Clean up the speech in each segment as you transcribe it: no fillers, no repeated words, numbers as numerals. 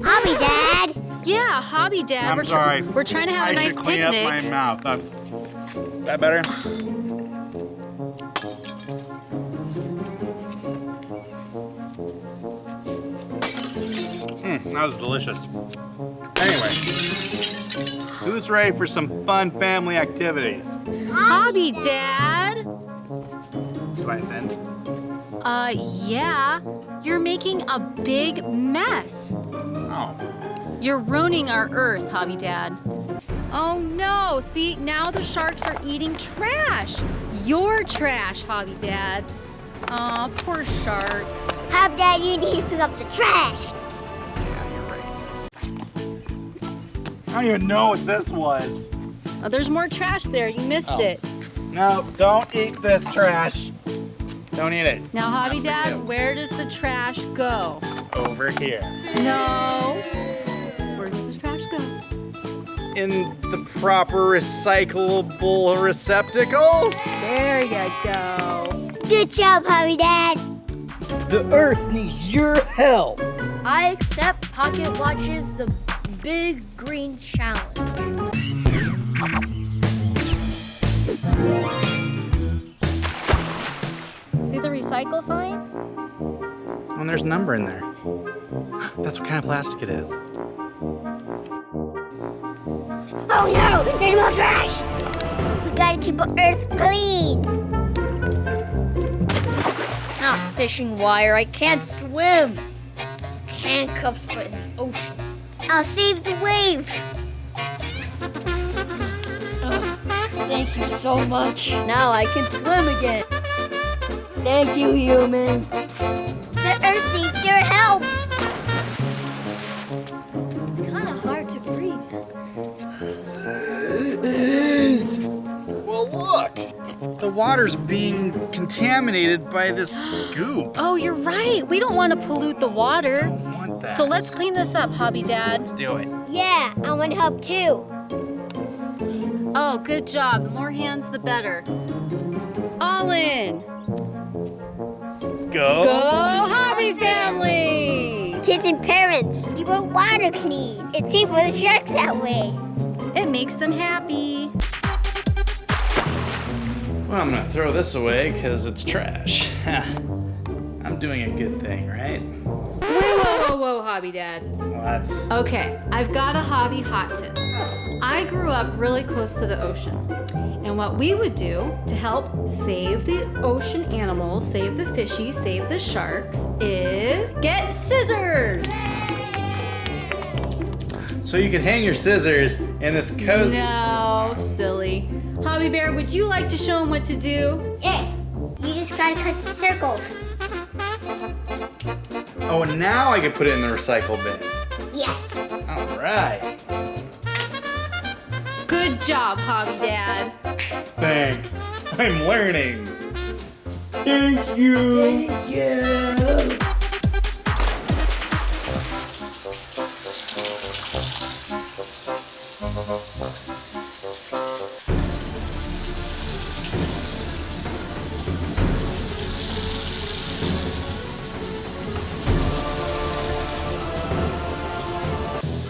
Hobby Dad. Yeah, HobbyDad. I'm sorry. We're trying to have a nice I should clean picnic. up my mouth. Is that better? That was delicious. Anyway, who's ready for some fun family activities? HobbyDad. Do I offend? Yeah. You're making a big mess. Oh. You're ruining our earth, HobbyDad. Oh no, see, now the sharks are eating trash. Your trash, HobbyDad. Aw, poor sharks. Hobby Dad, you need to pick up the trash. Yeah, you're right. I don't even know what this was. Oh, there's more trash there. You missed it. No, don't eat this trash. Don't eat it. Now, It's not for HobbyDad, you. where does the trash go? Over here. No. Where does the trash go? In the proper recyclable receptacles? There you go. Good job, Hobby Dad. The Earth needs your help. I accept Pocket Watch's The Big Green Challenge. See the recycle sign? Oh, and there's a number in there. That's what kind of plastic it is. Oh no, there's more trash. We gotta keep our earth clean. Not fishing wire, I can't swim. Handcuffs but in the ocean. I'll save the wave. Thank you so much. Now I can swim again. Thank you, human. The earth needs your help. It's kind of hard to breathe. It is. Well, look. The water's being contaminated by this goop. Oh, you're right. We don't want to pollute the water. I don't want that. So let's clean this up, HobbyDad. Let's do it. Yeah, I want help too. Oh, good job. The more hands, the better. All in. Go. Go, HobbyFamily! Kids and parents, keep our water clean. It's safe for the sharks that way. It makes them happy. Well, I'm gonna throw this away because it's trash. I'm doing a good thing, right? Whoa, HobbyDad. What? Okay, I've got a hobby hot tip. I grew up really close to the ocean. And what we would do to help save the ocean animals, save the fishies, save the sharks, is get scissors. So you can hang your scissors in this cozy. No, silly. Hobby Bear, would you like to show them what to do? Yeah, you just gotta cut the circles. Oh, and now I can put it in the recycle bin. Yes. All right. Good job, HobbyDad. Thanks. I'm learning. Thank you. Thank you.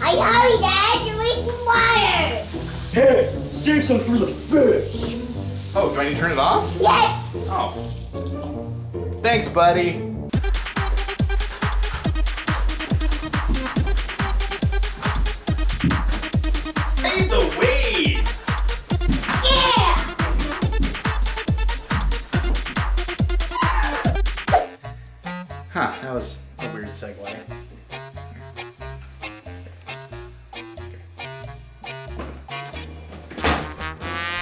Hi, Hobby Dad, you're wasting water. Hey, save some for the fish. Oh, do I need to turn it off? Yes. Oh. Thanks, buddy. Hey, the wave. Yeah. Huh, that was a weird segue.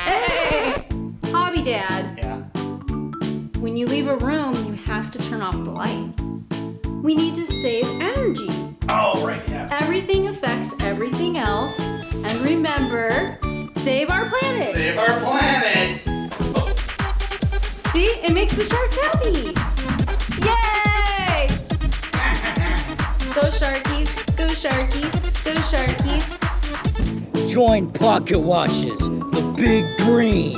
Hey! HobbyDad, Yeah. when you leave a room, you have to turn off the light. We need to save energy. Oh, right, yeah. Everything affects everything else. And remember, save our planet. Save our planet. See, it makes the sharks happy. Yay! Go Sharkies, go Sharkies, go Sharkies. Join Pocket Watches, the Big Green.